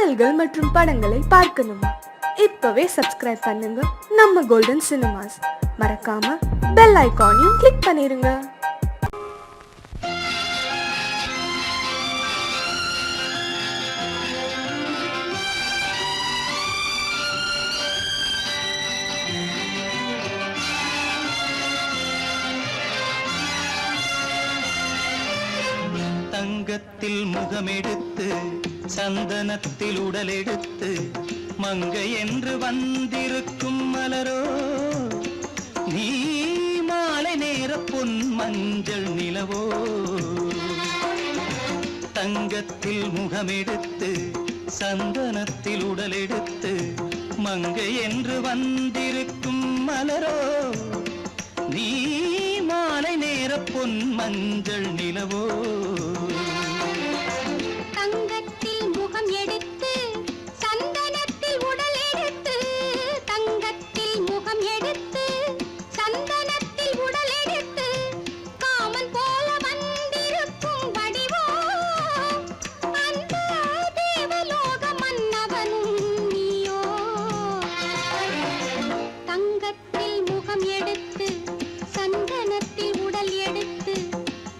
பாடல்கள் மற்றும் படங்களை பார்க்கணுமா? இப்பவே சப்ஸ்கிரைப் பண்ணுங்க நம்ம கோல்டன் சினிமாஸ். மறக்காம பெல் ஐகானையும் கிளிக் பண்ணிருங்க. தங்கத்தில் முகமெடுத்து சந்தனத்தில் உடலெடுத்து மங்கை என்று வந்திருக்கும் மலரோ, நீ மாலை நேர பொன் மஞ்சள் நிலவோ. தங்கத்தில் முகமெடுத்து சந்தனத்தில் உடலெடுத்து மங்கை என்று வந்திருக்கும் மலரோ, நீ மாலை நேர பொன் மஞ்சள் நிலவோ. தங்கத்தில் முகம் எடுத்து சந்தனத்தில் உடல் எடுத்து, தங்கத்தில் முகம் எடுத்து சந்தனத்தில் உடல் எடுத்து காமன் போல வந்திருக்கும் வடிவோ, அந்த தேவலோக மன்னவனும் நீயோ. தங்கத்தில் முகம் எடுத்து சந்தனத்தில் உடல் எடுத்து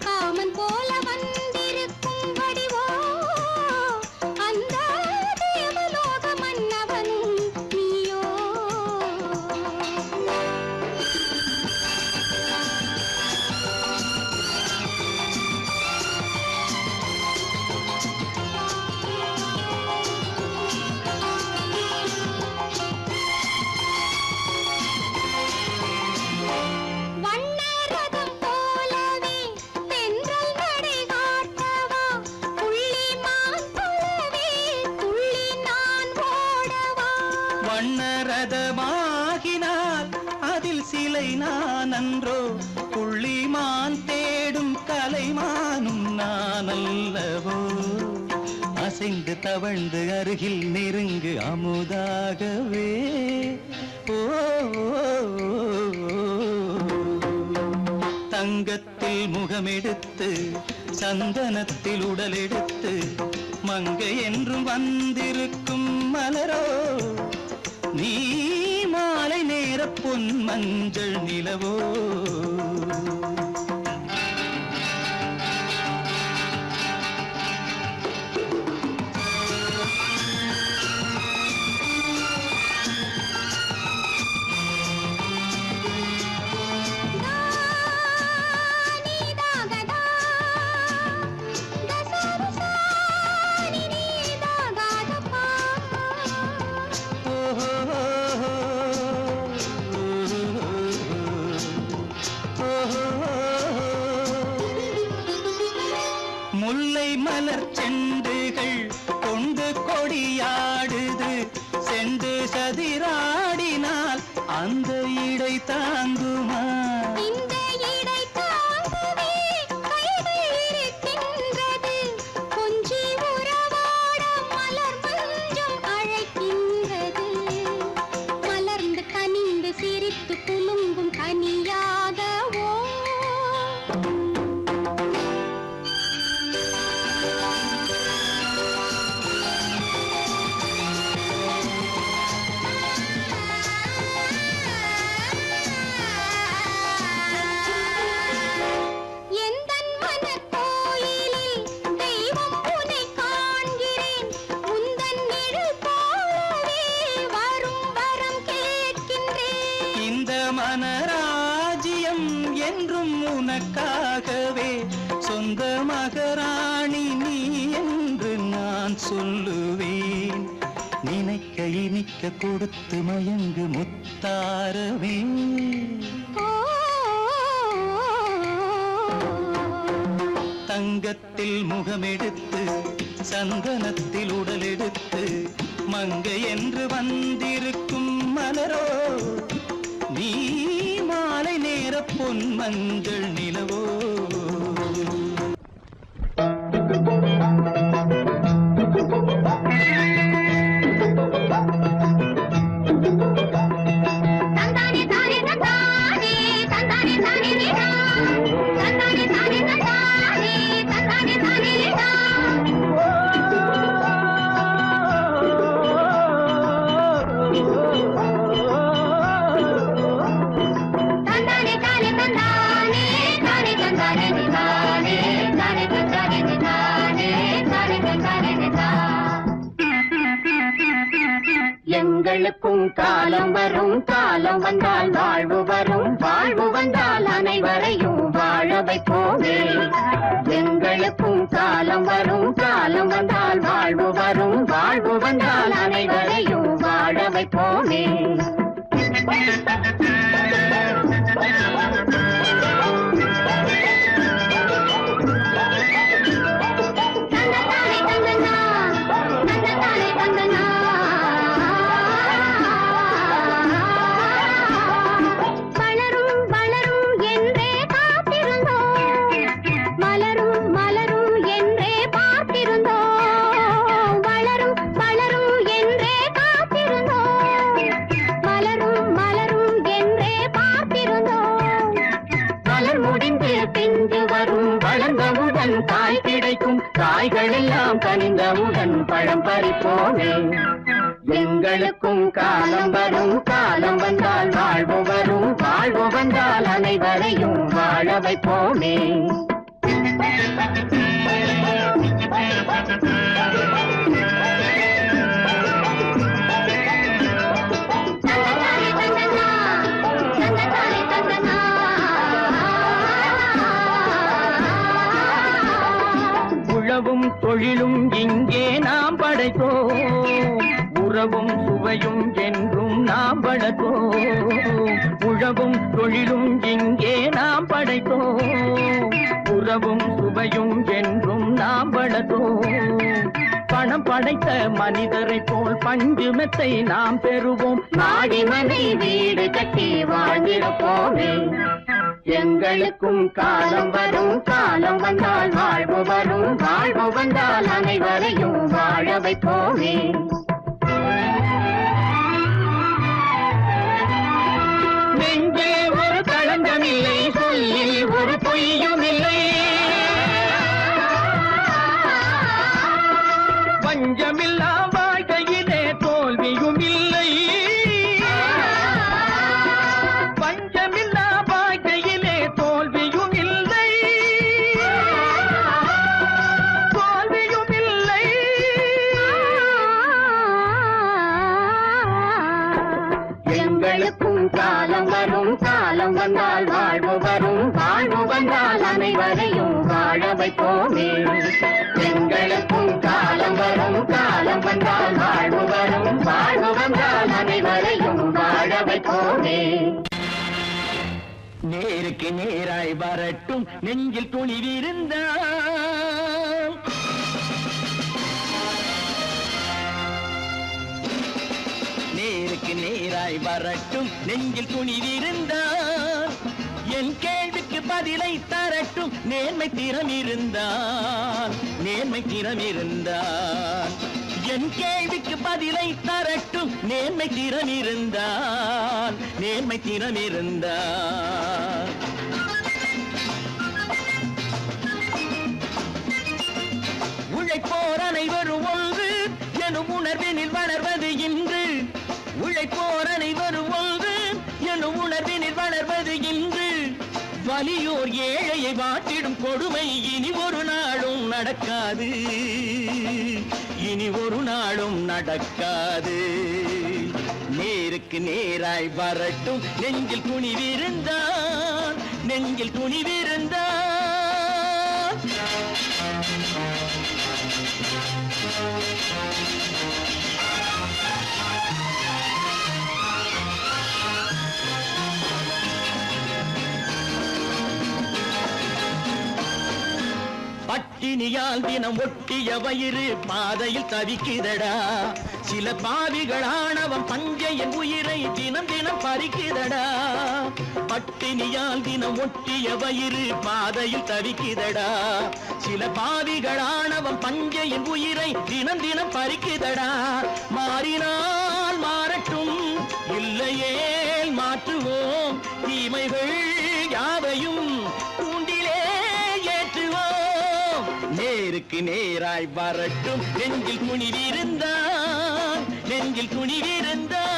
காமன் போல வந்திருக்கும் வடிவோ, அந்த தேவலோக மன்னவனும் நீயோ. வண்ணரதம் போலவே தென்றல் நடை காட்டவா, புள்ளிமான் போலவே துள்ளி நான் ஓடவா. வண்ணரதமாகினால் அதில் சிலை நான் அன்றோ, புள்ளிமான் தேடும் கலைமானும் நான் அல்லவோ. அசைந்து தவழ்ந்து அருகில் நெருங்கு அமுதாகவே. ஓ, தங்கத்தில் முகமெடுத்து சந்தனத்தில் உடலெடுத்து மங்கை என்றும் வந்திருக்கும் மலரோ, நீ மாலை நேர பொன் மஞ்சள் நிலவோ. முல்லை மலர் செண்டுகள் கொண்டு கொடியாடுது, செண்டு சதிராடினால் அந்த இடை தாங்குமா? இந்த இடை தாங்கவே கைகள் இருக்கின்றது, கொஞ்சி உறவாட மலர் மஞ்சம் அழைக்கின்றது. மலர்ந்து கனிந்து சிரித்து குலுங்கும் கனியாகவோ. எந்தன் மனக்கோயிலில் தெய்வம் உன்னை காண்கிறேன், உந்தன் நிழல் போலவே வரும் வரம் கேட்கின்றேன். இந்த மனராஜ்யம் என்றும் உனக்காகவே, சொந்த மகராணி நீ என்று நான் சொல்லுவேன். நினைக்க இனிக்க கொடுத்து மயங்கு முத்தாரவே. தங்கத்தில் முகமெடுத்து சந்தனத்தில் உடலெடுத்து மங்கை என்று வந்திருக்கும் மலரோ, நீ மாலை நேர பொன் மஞ்சள் நிலவோ. தந்தானே தானே தந்தானே தந்தானே தானே நீடா, தந்தானே தானே தந்தானே தந்தானே தானே நீடா. எங்களுக்கும் காலம் வரும், காலம் வந்தால் வாழ்வு வரும், வாழ்வு வந்தால் அனைவரையும் வாழ வைப்போமே. எங்களுக்கும் காலம் வரும், காலம் வந்தால் வாழ்வு வரும், வாழ்வு வந்தால் அனைவரையும் வாழ வைப்போமே. காய் கிடைக்கும், காய்கள் எல்லாம் கனிந்தவுடன் பழம் பறிப்போமே. எங்களுக்கும் காலம் வரும், காலம் வந்தால் வாழ்வு வரும், வாழ்வு வந்தால் அனைவரையும் வாழ வைப்போமே. உழவும் தொழிலும் இங்கே நாம் படைத்தோம், உறவும் சுவையும் என்றும் நாம் வளர்த்தோம். உழவும் தொழிலும் இங்கே நாம் படைத்தோம், உறவும் சுவையும் என்றும் நாம் வளர்த்தோம். பணம் படைத்த மனிதரை போல் பஞ்சு மெத்தை நாம் பெறுவோம், மாடி மனை வீடு கட்டி வாழ்ந்திருப்போமே. எங்களுக்கும் காலம் வரும், காலம் வந்தால் வாழ்வு வரும், வாழ்வு வந்தால் அனைவரையும் வாழ வைப்போமே. நெஞ்சே ஒரு களங்கமில்லை, சொல்லில் ஒரு பொய்யும் இல்லை, பஞ்சமில்லா வாழ்க்கையிலே தோல்வியும் இல்லை. காலம் வரும், காலம் வந்தால் வாழ்வு வரும், வாழ்வு வந்தால் அனைவரையும் வாழ வைப்போமே. எங்களுக்கும் காலம் வரும், காலம் வந்தால் வாழ்வு வரும், வாழ்வு வந்தால் அனைவரையும் வாழ வைப்போமே. நேருக்கு நேராய் வரட்டும் நெஞ்சில் துணிவிருந்தால், நேருக்கு நேராய் வரட்டும் நெஞ்சில் துணிவிருந்தால், என் கேள்விக்கு பதிலை தரட்டும் நேர்மை திறம் இருந்தால், நேர்மை திறம் இருந்தால். என் கேள்விக்கு பதிலை தரட்டும் நேர்மை திறம் இருந்தால், நேர்மை திறம் இருந்தால். உழைப்போர் அனைவரும் ஒன்று எனும் உணர்வினில் வளர்வது இன்று, உழைப்போர் அனைவரும் ஒன்று எனும் உணர்வினில் வளர்வது இன்று. வலியோர் ஏழையை வாட்டிடும் கொடுமை இனி ஒரு நாளும் நடக்காது, இனி ஒரு நாளும் நடக்காது. நேருக்கு நேராய் வரட்டும் நெஞ்சில் துணிவிருந்தால், நெஞ்சில் துணிவிருந்தால். பட்டினியால் தினம் ஒட்டிய வயிறு பாதையில் தவிக்குதடா, சில பாவிகளானவன் பஞ்சையின் உயிரை தினம் தினம் பறிக்குதடா. பட்டினியால் தினம் ஒட்டிய வயிறு பாதையில் தவிக்குதடா, சில பாவிகளானவன் பஞ்சையின் உயிரை தினம் தினம் பறிக்குதடா. மாறினால் மாறட்டும், இல்லையே மாற்றுவோம், தீமைகள் யாவையும் கூண்டிலே ஏற்றுவோம். நேருக்கு நேராய் வரட்டும் நெஞ்சில் துணிவிருந்தால், நெஞ்சில் துணிவிருந்தால்.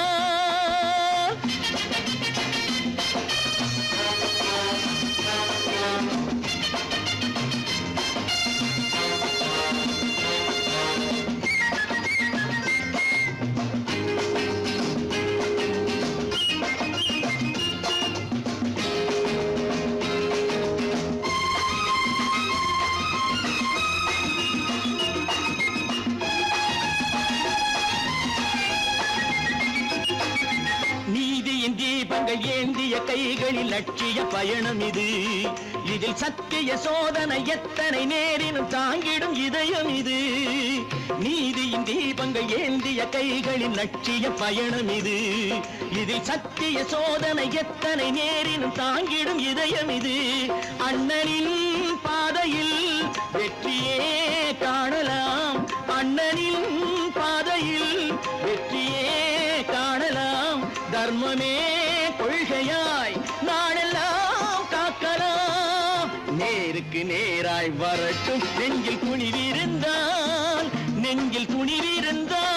தீபங்கள் ஏந்திய கைகளில் லட்சிய பயணம் இது. இதில் சத்திய சோதனை எத்தனை நேரினும் தாங்கிடும் இதயம் இது. நீதியின் தீபங்கள் ஏந்திய கைகளில் லட்சிய பயணம் இது. இதில் சத்திய சோதனை எத்தனை நேரினும் தாங்கிடும் இதயம் இது. அண்ணனின் பாதையில் வெற்றியே காணலாம். அண்ணனின் பாதையில் வெற்றியே காணலாம். தர்மமே கொள்கையாய் நாளெல்லாம் காக்கலாம். நேருக்கு நேராய் வரட்டும் நெஞ்சில் துணிவிருந்தால், நெஞ்சில் துணிவிருந்தால்.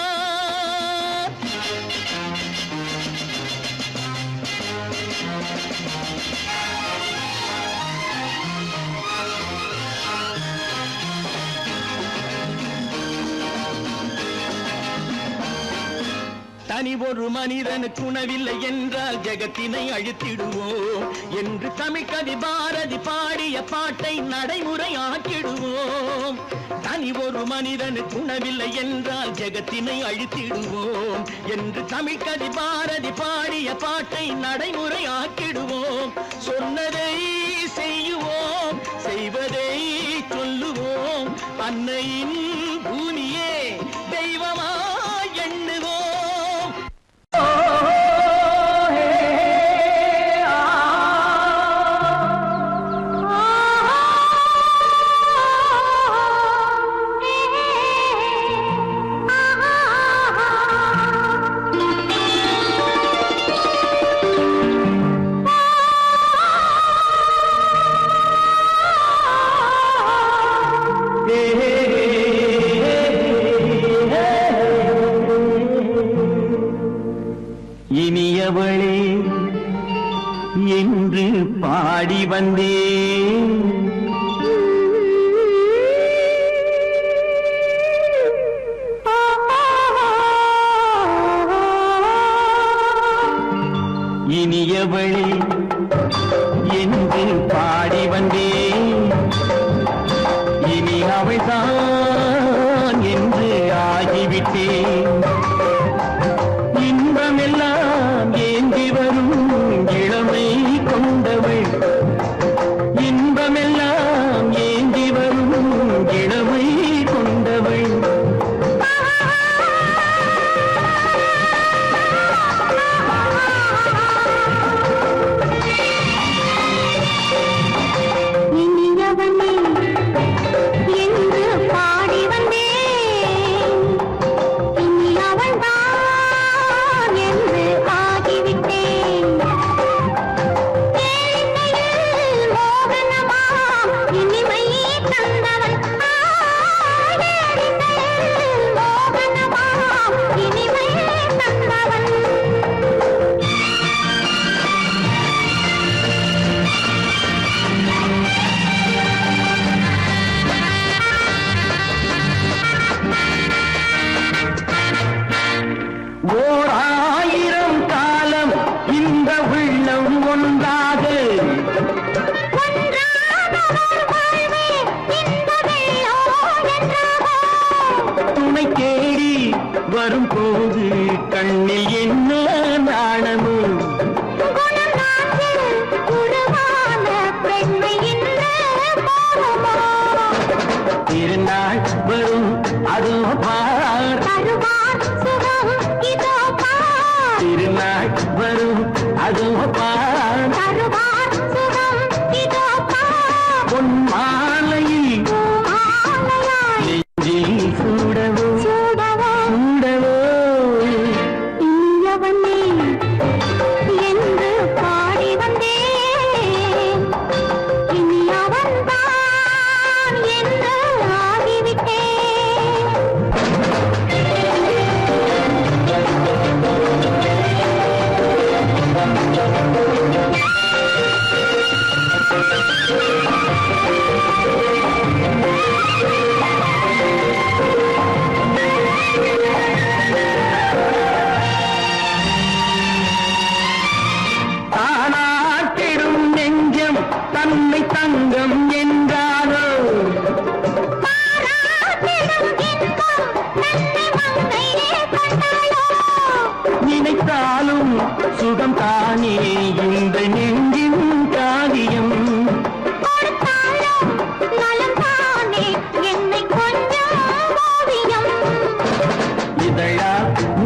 தனி ஒரு மனிதனுக்கு உணவில்லை என்றால் ஜெகத்தினை அழித்திடுவோம் என்று தமிழ்கவி பாரதி பாடிய பாட்டை நடைமுறையாக்கிடுவோம். தனி ஒரு மனிதனுக்கு உணவில்லை என்றால் ஜெகத்தினை அழித்திடுவோம் என்று தமிழ்கவி பாரதி பாடிய பாட்டை நடைமுறையாக்கிடுவோம். சொன்னதை செய்யுவோம், செய்வதை சொல்லுவோம். அன்னையின் பூமியே தெய்வமா எண்ணுவோம். இனியவளே என்று பாடி வந்தேன். இனியவளே என்று பாடி வந்தேன். இனி அவள்தான் என்று ஆகிவிட்டேன். இன்பமெல்லாம் ஏந்தி வரும் இளமை கொண்டவள். இன்பமெல்லாம் ஏந்தி வரும் இளமை கொண்டவள். இனியவனே என்று பாடி வந்தேன். இனி அவள்தான் என்று ஆகிவிட்டேன். ஏழையில் மோகனமாம் இனிமை தந்தவள். ஏழையில் மோகனமாம் இனிமை தந்தவள். ஓர் ஆயிரம் காலம் இந்த உள்ளம் ஒன்றாக துணை தேடி வரும்போது கண்ணில் என்ன நாணமோ. திருநாள் வரும் அதோ பார். திருநாள் வரும் அதோ பார். பொன் மாலையில் நெஞ்சில் சூடவோ சூடவோ. இனியவனே என்று பாடி வந்தேன். இனி அவன்தான் என்று ஆகிவிட்டேன். சுகம் தானே இந்த நெஞ்சின் காவியம். கொடுத்தாலும் நலம் தானே என்னை கொஞ்சம் ஓவியம். இதழா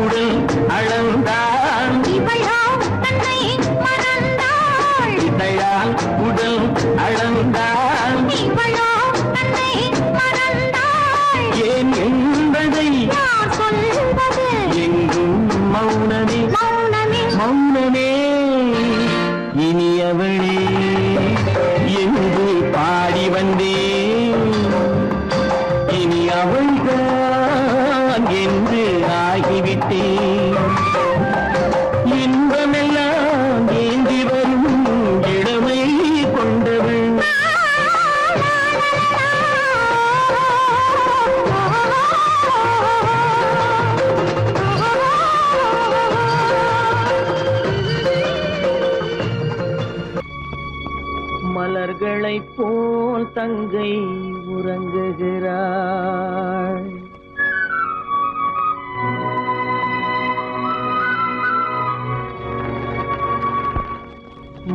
உடல் அளந்தான் இவளோ தன்னை மறந்தாள். இதழால் உடல் அளந்தான் இவளோ தன்னை மறந்தாள். ஏன் என்பதை யார் சொல்வது எங்கும் மௌனமே மௌனமே. மௌனமே. இனியவளே என்று பாடி வந்தேன், இனி அவள்தான் என்று ஆகிவிட்டேன். இன்பமெல்லாம் ஏந்தி வரும் இளமை கொண்டவள். மலர்களைப் போல் தங்கை உறங்குகிறாள்.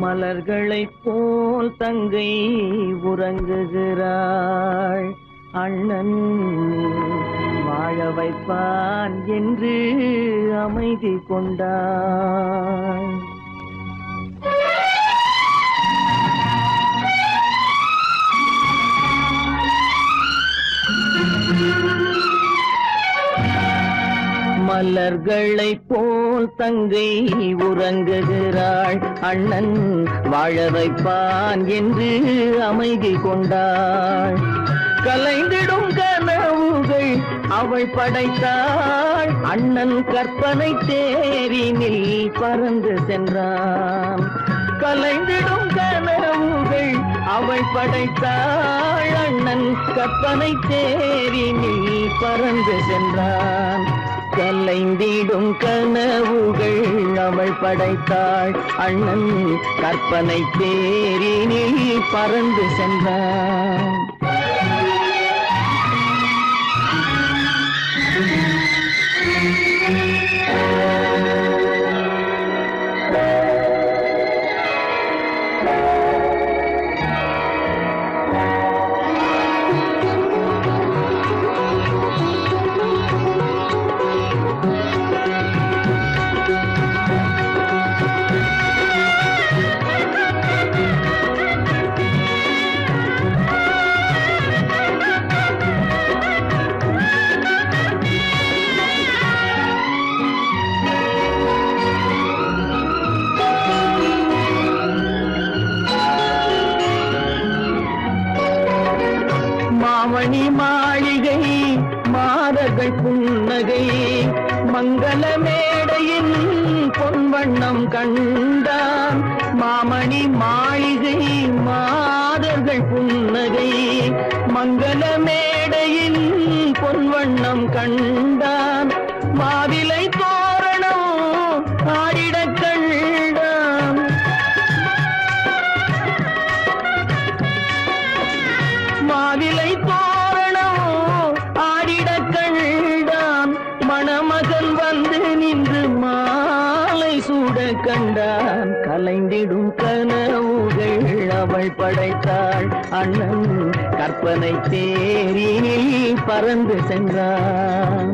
மலர்களைப் போல் தங்கை உறங்குகிறாள். அண்ணன் வாழ வைப்பான் என்று அமைதி கொண்டாள். மலர்களைப் போல் தங்கை உறங்குகிறாள். அண்ணன் வாழ வைப்பான் என்று அமைதி கொண்டாள். கலைந்திடும் கனவுகள் அவள் படைத்தாள். அண்ணன் கற்பனை தேரினில் பறந்து சென்றான். கலைந்திடும் கனவுகள் அவள் படைத்தாள். அண்ணன் கற்பனை தேரினில் பறந்து சென்றான். கலைந்திடும் கனவுகள் அவள் படைத்தாள். அண்ணன் கற்பனை தேரினில் பறந்து சென்றான். மாமணி மாளிகை மாதர்கள் புன்னகை மங்கள மேடையின் பொன்வண்ணம் கண்டான். மாமணி மாளிகை மாதர்கள் புன்னகை மங்கள மேடையின் பொன்வண்ணம் கண்டான். மாவிலை தோரணம் ஆடிடக் கண்டான். மாவிலை தோரணம் ஆடிடக் கண்டான். மணமகன் வந்து நின்று மாலை சூட கண்டான். கலைந்திடும் கனவுகள் அவள் படைத்தாள். அண்ணன் கற்பனை தேரினில் பறந்து சென்றான்.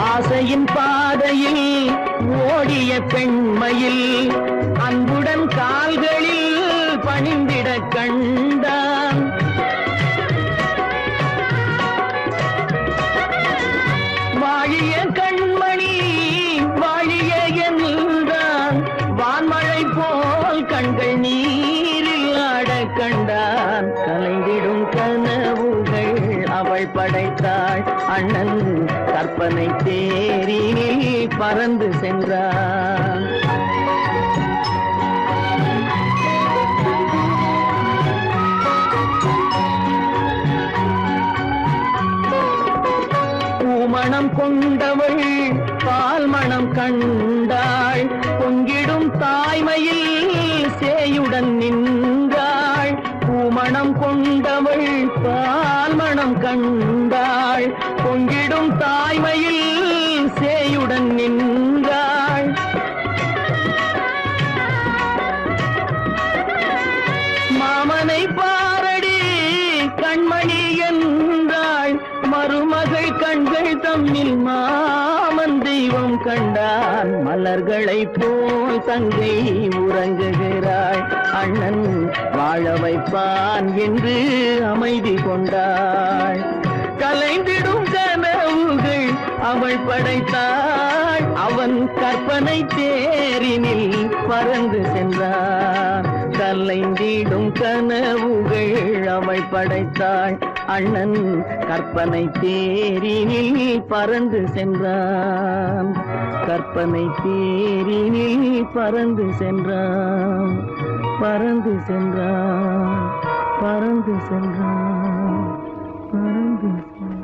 ஆசையின் பாதையில் ஓடிய பெண்மையில் அன்புடன் கால்களில் பணிந்திட கண்டான். வாழிய கண்மணி வாழிய என்றான். வான்மழை போல் கண்கள் நீரில் ஆட கண்டான். கலைந்திடும் கனவுகள் அவள் படைத்தாள். அண்ணன் கற்பனை தேரினில் பறந்து சென்றான். பூமணம் கொண்டவள் பால் மணம் கண்டாள். பொங்கிடும் தாய்மை கண்டான் மலர்களை போல் தங்கை உறங்குகிறாள். அண்ணன் வாழ வைப்பான் என்று அமைதி கொண்டாள். கலைந்திடும் கனவுகள் அவள் படைத்தாள். அவன் கற்பனை தேரினில் பறந்து சென்றான். கலைந்திடும் கனவுகள் அவள் படைத்தாள். அண்ணன் கற்பனை தேரினில் பறந்து சென்றான். கற்பனை தேரினில் பறந்து சென்றான். பறந்து சென்றான். பறந்து சென்றான். பறந்து சென்றான்.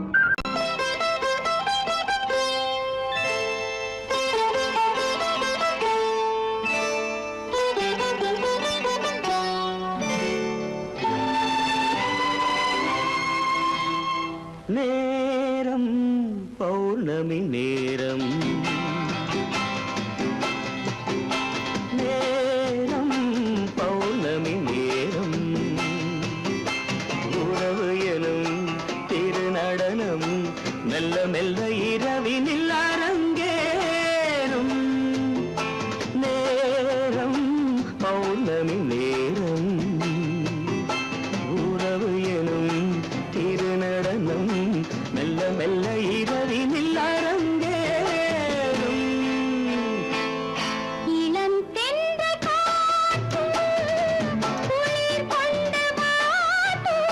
நேரம் பௌர்ணமி நேரம். நேரம் பௌர்ணமி நேரம். உறவு எனும் திருநடனம் மெல்ல மெல்ல இரவினில் அரங்கேறும். நேரம் பௌர்ணமி நேரம். உறவு எனும் திருநடனம் மெல்ல மெல்ல இரவினில் அரங்கேறும். இளம் தென்றல் காற்றும் குளிர் கொண்டு வாட்டும்.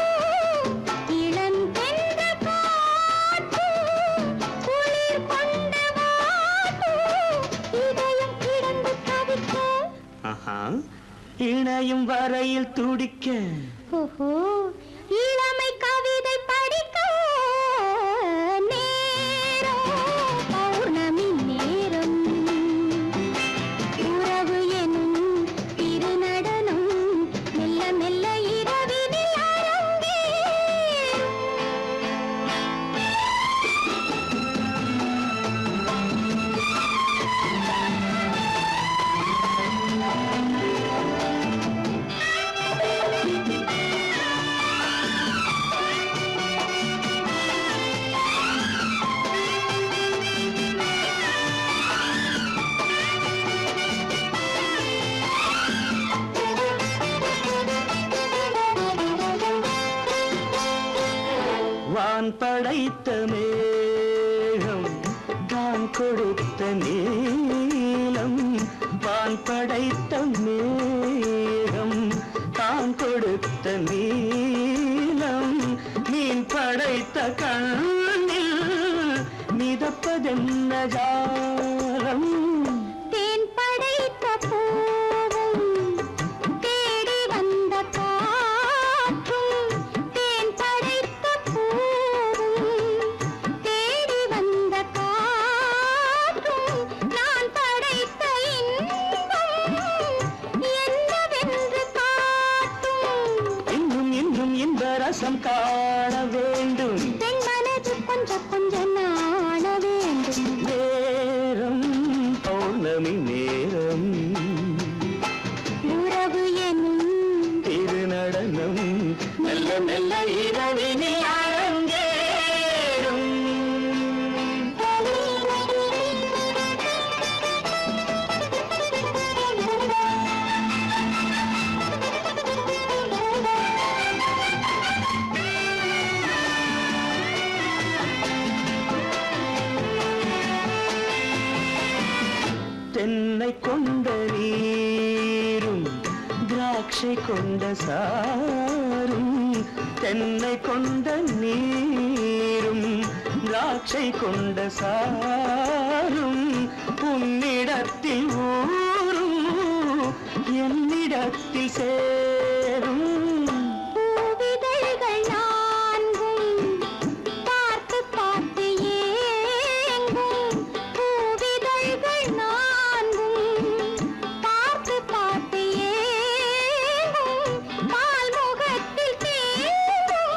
இளம் தென்றல் காற்றும் குளிர் கொண்டு வாட்டும். இதயம் கிடந்து தவிக்க. இணையும் வரையில் துடிக்க. ஓஹோ, இளமை கவிதை படிக்க. நேரம் பௌர்ணமி நேரம். உறவு எனும் திருநடனம் மெல்ல மெல்ல இரவினில் அரங்கேறும். வான் படைத்த மேகம் தான் கொடுத்த நீலம். வான் படைத்த மேகம் தான் கொடுத்த நீலம். மீன் படைத்த கண்ணில் மிதப்பதென்ன ஜாலம். தேன் படைத்த பூவும் தேடி வந்த காற்றும். தேன் படைத்த பூவும் தேடி வந்த காற்றும். நான் படைத்த இன்பம் என்னவென்று காட்டும். இன்னும் இன்னும் இந்த ரசம் காண வேண்டும். பெண் மனது கொஞ்சம் கொஞ்சம் நாண வேண்டும். நேரம் பௌர்ணமி நேரம். உறவு எனும் திருநடனம் மெல்ல மெல்ல இரவினில் அரங்கேறும். தென்னை கொண்ட நீரும் திராட்சை கொண்ட சாரும். தென்னை கொண்ட நீரும் திராட்சை கொண்ட சாரும். உன்னிடத்தில் ஊரும் என்னிடத்தில் சேரும். பூவிதழ்கள் நான்கும் பார்த்து பார்த்து ஏங்கும். பூவிதழ்கள் நான்கும் பார்த்து பார்த்து ஏங்கும். பால்முகத்தில் தேங்கும்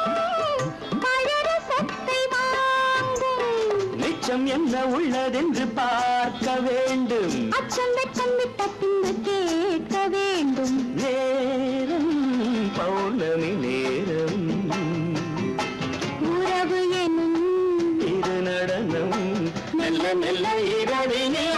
பழரசத்தை வாங்கும். மிச்சம் என்ன உள்ளதென்று பார்க்க வேண்டும். அச்சம் வெச்சம் விட்ட பின்பு கேட்க வேண்டும். நேரம் பௌர்ணமி நேரம். உறவு எனும் திருநடனம் மெல்ல மெல்ல இரவினில்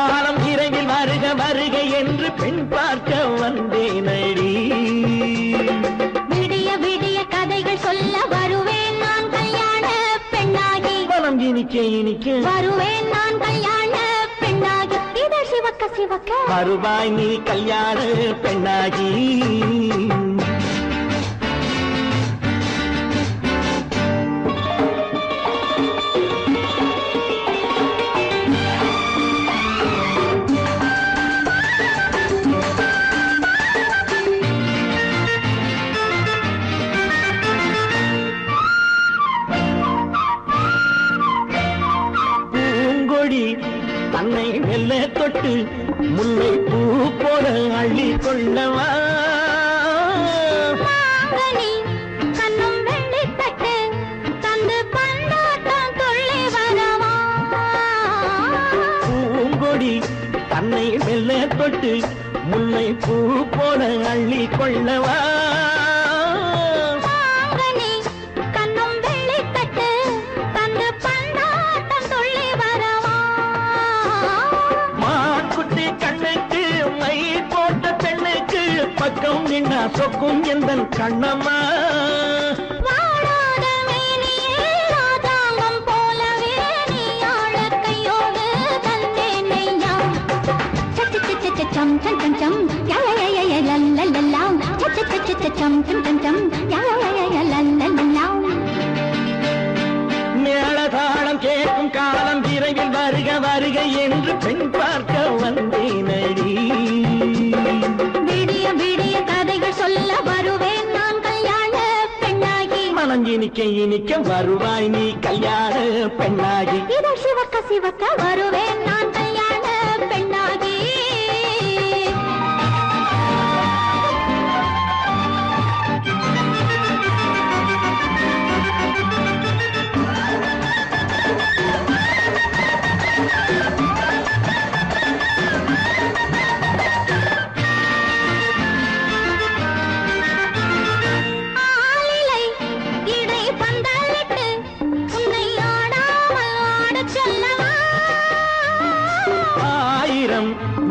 காலம் விரைவில் வருக வருக என்று பெண் பார்க்க வந்தேனடி. விடிய விடிய கதைகள் சொல்ல வருவேன் நான் கல்யாண பெண்ணாகி. மனம் இனிக்க இனிக்க வருவேன் நான் கல்யாண பெண்ணாகி. இதழ் சிவக்க சிவக்க வருவாய் நீ கல்யாண பெண்ணாகி. தன்னை மெல்ல தொட்டு முல்லை பூ போல அள்ளி கொள்ளவா. கண்ணும் வெள்ளி தட்டு தந்து பந்தாட்டம் துள்ளி வரவா. பூங்கொடி தன்னை மெல்ல தொட்டு முல்லை பூ போல அள்ளி கொள்ளவா. பக்கம் நின்னா சொக்கும் எந்தன் கண்ணம்மா. வாழாத மேனியே ராஜாங்கம் போலவே நீ ஆழ கையோடு தந்தேன் நெய்யா. சச்ச சச்ச சச்சம் சம் சம் சம் யய லல்லல்லாம். சச்ச சச்ச சச்சம் சம் சம் சம் யய லல்லல்லாம். மேளதாளம் கேட்கும் காலம் விரைவில் வருக வருக என்று பெண் பார்க்க வந்தேனடி. விடிய விடிய கதைகள் சொல்ல வருவேன் நான் கல்யாண பெண்ணாகி. மனம் இனிக்க இனிக்க வருவாய் நீ கல்யாண பெண்ணாகி. இதழ் சிவக்க சிவக்க வருவேன் நான் கல்யாண பெண்ணாகி.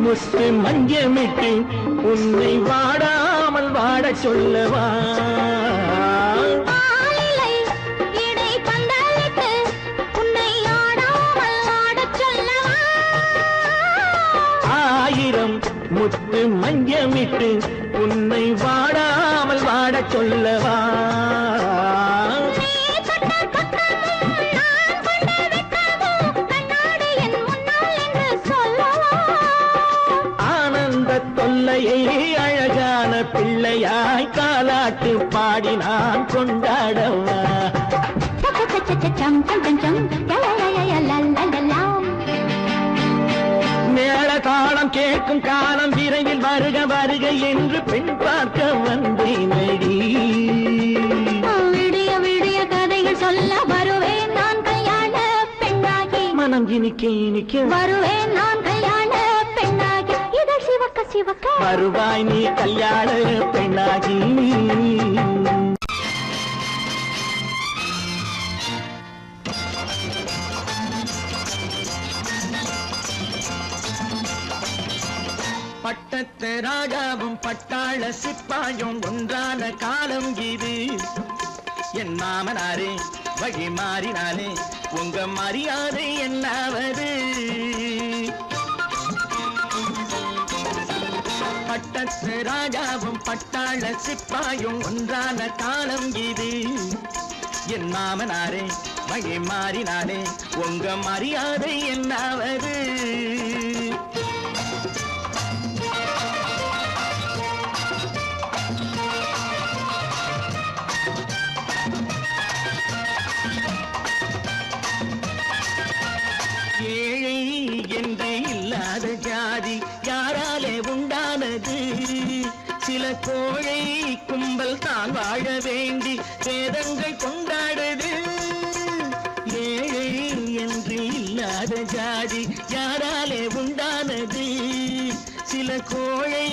முத்து மஞ்சமிட்டு உன்னை வாடாமல் வாட சொல்லவா. ஆயிரம் முத்து மஞ்சமிட்டு உன்னை வாடாமல் வாட சொல்லவா. தொல்லையை அழகான பிள்ளையாய் காலாட்டு பாடி நான் கொண்டாடவா. மேள காலம் கேட்கும் காலம் விரைவில் வருக வருக என்று பெண் பார்க்க வந்தேனடி. விடிய விடிய கதைகள் சொல்ல வருவேன் நான் கல்யாண பெண்ணாகி. மனம் இனிக்க இனிக்க வருவேன் நான் கல்யாண பெண்ணாகி. இதழ் சிவக்க சிவக்க வருவாய் நீ கல்யாண பெண்ணாகி. பட்டத்து ராஜாவும் பட்டாள சிப்பாயும் ஒன்றான காலம் இது. என் மாமனாரே வழி மாறினாலே உங்க மரியாதை என்னாவது. பட்டத்து ராஜாவும் பட்டாள சிப்பாயும் ஒன்றான காலம் இது. என் மாமனாரே வழி மாறினாலே உங்க மரியாதை என்னாவது. ஏழை என்று இல்லாத ஜாதி யாராலே உண்டானது. சில கோழை கும்பல் தான் வாழ வேண்டி வேதங்கள் கொண்டாடுது. ஏழை என்று இல்லாத ஜாதி யாராலே உண்டானது. சில கோழை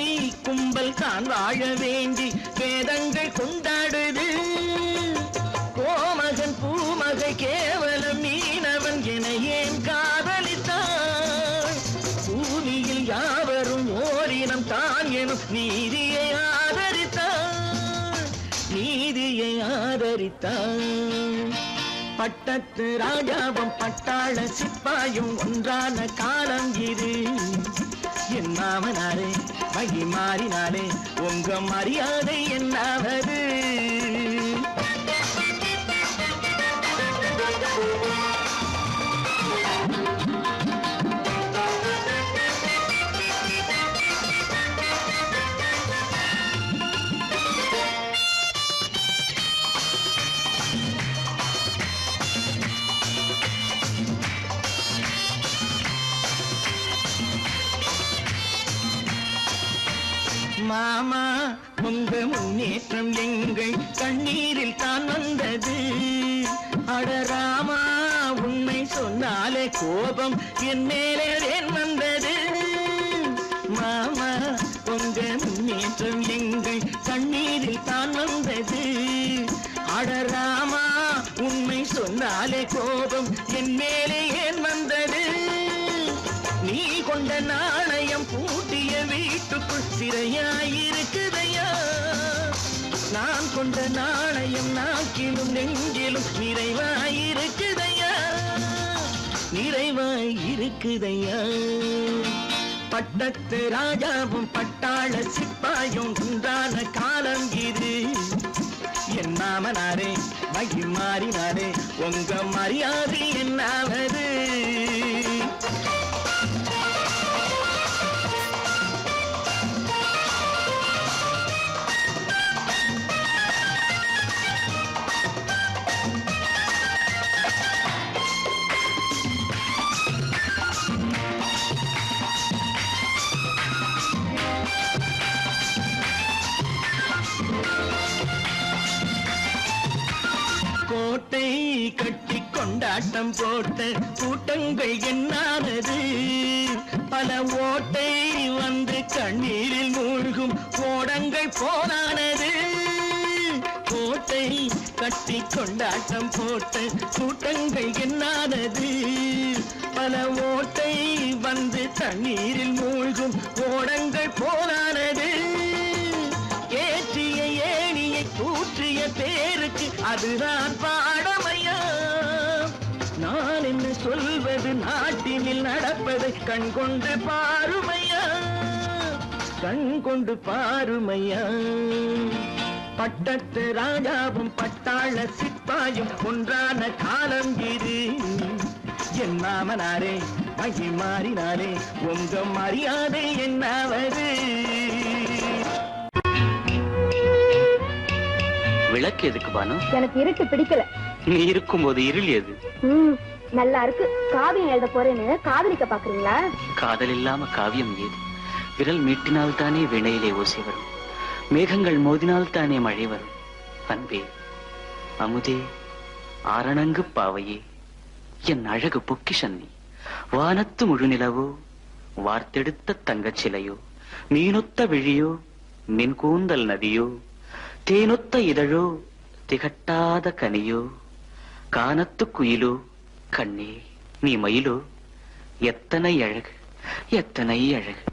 கும்பல் தான் வாழ வேண்டி வேதங்கள் கொண்டாடுது. கோமகன் பூமகை கேவலம் மீனவன் என ஏன் காதலித்தான். யாவரும் ஓரினம் தான் எனும் நீதியை ஆதரித்தான் பட்டத்து ராஜாவும் பட்டாள சிப்பாயும் ஒன்றான காலம் இது என் மாமனாரே வகி மாறினாலே உங்க மரியாதை என்னாவது மாமா உங்க முன்னேற்றம் எங்கள் கண்ணீரில் தான் வந்தது அடராமா உண்மை சொன்னாலே கோபம் என் மேலே வந்தது மாமா உங்க முன்னேற்றம் எங்கள் கண்ணீரில் தான் வந்தது அடராமா உண்மை சொன்னாலே கோபம் என் மேலே ஏன் வந்தது நீ கொண்ட நாணயம் பூட்டிய வீட்டுக்குள் சிறையாயிருக்குதையா நான் கொண்ட நாணயம் நாக்கிலும் நெஞ்சிலும் நிறைவாயிருக்குதையா பட்டத்து ராஜாவும் பட்டாள சிப்பாயும் உண்டான காலம் இது என் மாமனாரே வகி மாறினாரே உங்க மரியாதை என்னாவது கோட்டை கட்டி கொண்டாட்டம் போட்ட கூட்டங்கள் என்னானது பல ஓட்டை வந்து கண்ணீரில் மூழ்கும் கோடங்கள் போனானது கோட்டை கட்டி கொண்டாட்டம் போட்ட கூட்டங்கள் என்னானது பல ஓட்டை வந்து தண்ணீரில் மூழ்கும் கோடங்கள் போனானது ஏற்றிய ஏணியை கூற்றிய பேருக்கு அதுதான் பாடமையா நான் என்ன சொல்வது நாட்டினில் நடப்பதை கண்கொண்டு பாருமையா பட்டத்து ராஜாவும் பட்டாள சிப்பாயும் ஒன்றான காலம் இது என் மாமனாரே வகி மாறினாரே உங்க மரியாதை என்னாவது விளக்கு எதுக்கு பானு? எனக்கு இருட்டு பிடிக்கல. நீ இருக்கும்போது இருள் எது? நல்லா இருக்கு. காவியம் எழுத போறேன்னு காதலிக்க பாக்குறீங்களா? காதல் இல்லாம காவியம் ஏது? விரல் மீட்டினால் தானே வினையிலே ஓசை வரும், மேகங்கள் மோதினால் தானே மழை வரும். அன்பே அமுதே ஆரணங்கு பாவையே என் அழகு பொக்கிஷன்னி, வானத்து முழுநிலவோ வார்த்தெடுத்த தங்கச் சிலையோ, மீனொத்த விழியோ நின் கூந்தல் நதியோ, தேனொத்த இதழோ திகட்டாத கனியோ, கானத்து குயிலோ கண்ணே நீ மயிலோ, எத்தனை அழகு எத்தனை அழகு.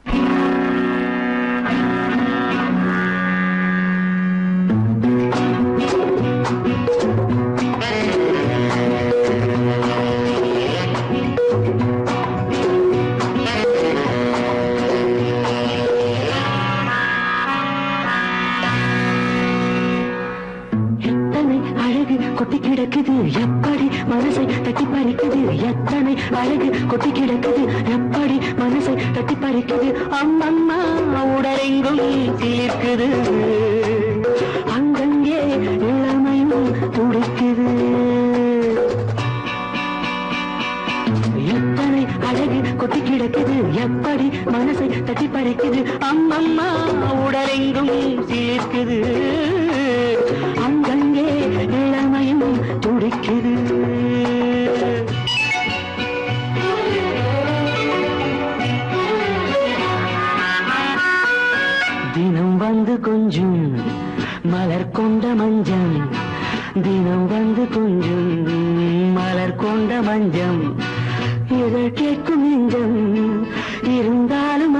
கொட்டி கிடக்குது எப்படி மனசை தட்டி பறிக்குது, எத்தனை அழகு கொட்டி கிடக்குது எப்படி மனசை தட்டி பறிக்குது. அம்மம்மா உடலெங்கும் தீர்க்குது, அங்கங்கே இளமையும் துடிக்குது. எத்தனை அழகு கொட்டி கிடக்குது எப்படி மனசை தட்டி பறிக்குது. அம்மம்மா உடலெங்கும் தீர்க்குது, அங்கங்கே இளமையும் துடிக்குது. தினம் வந்து கொஞ்சம் மலர் கொண்ட மஞ்சம், தினம் வந்து கொஞ்சம் மலர் கொண்ட மஞ்சம், இதழ் கேட்கும் நெஞ்சம் இருந்தாலும்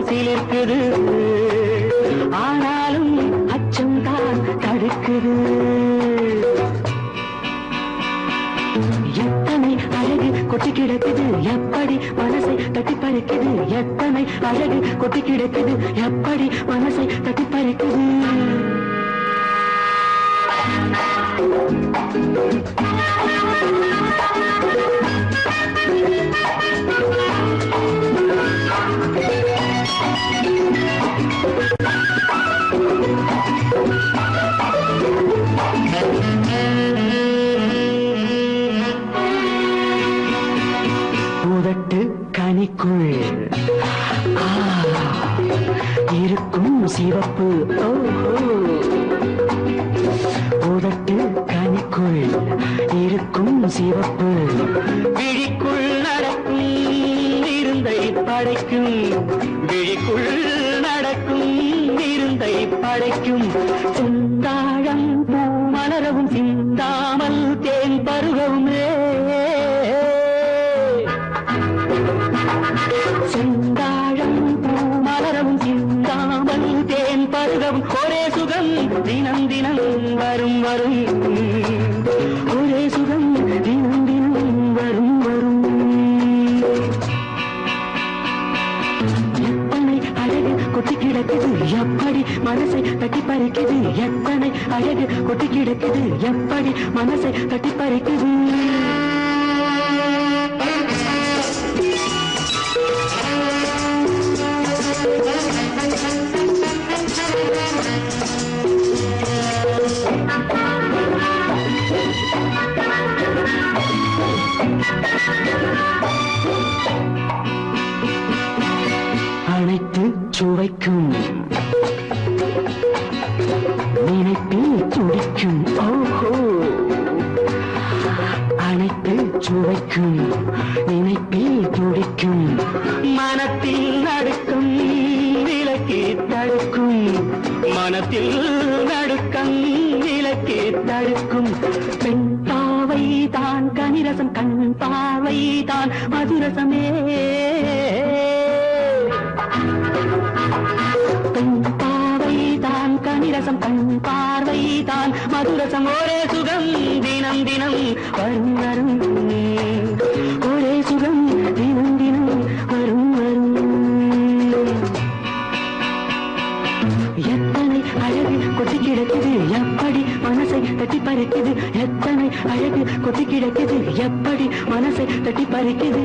சிலிர்க்குது ஆனாலும் அச்சம் தான் தடுக்குது எத்தனை அழகு கொட்டி கிடக்குது எப்படி மனசை தட்டி பறிக்குது எத்தனை அழகு கொட்டி கிடக்குது எப்படி மனசை தட்டி பறிக்குது உதட்டு கனிக்குள் இருக்கும் சிவப்பு உதட்டு கனிக்குள் இருக்கும் சிவப்பு விழிக்குள் நடக்கும் இருந்தை படைக்கும் விழிக்குள் நடக்கும் இருந்தை படைக்கும் செந்தாழம் பூ மலரவும் சிந்தாமல் தேன் பருகவுமே செந்தாழம் பூ மலரவும் சிந்தாமல் தேன் பருகவும் ஒரே சுகம் தினம் தினம் வரும் வரும் ஒரே சுகம் தினம் தினம் வரும் வரும் எத்தனை அழகு கொட்டி கிடக்குது எப்படி மனசை தட்டி பறிக்குது எத்தனை அழகு கொட்டி கிடக்குது எப்படி மனசை தட்டி பறிக்குது அனைத்து சுவைக்கும் நினைப்பில் துடிக்கும் ஓஹோ அனைத்து சுவைக்கும் நினைப்பில் துடிக்கும் மனத்தில் நடுக்கம் விலக்கி தடுக்கும் மனத்தில் நடுக்கம் விலக்கி தடுக்கும் பெண் பாவை தான் கனிரசம் கண் பாவை தான் மதுரசமே பெண் பாவை தான் கனிரசம் கண் பார்வை தான் மதுரசம் ஒரே சுகம் தினம் தினம் வரும் வரும் ஒரே சுகம் தினம் தினம் வரும் வரும் எத்தனை அழகு கொட்டி கிடக்குது எப்படி மனசை தட்டி பறிக்குது எத்தனை அழகு கொட்டி கிடக்குது எப்படி மனசை தட்டி பறிக்குது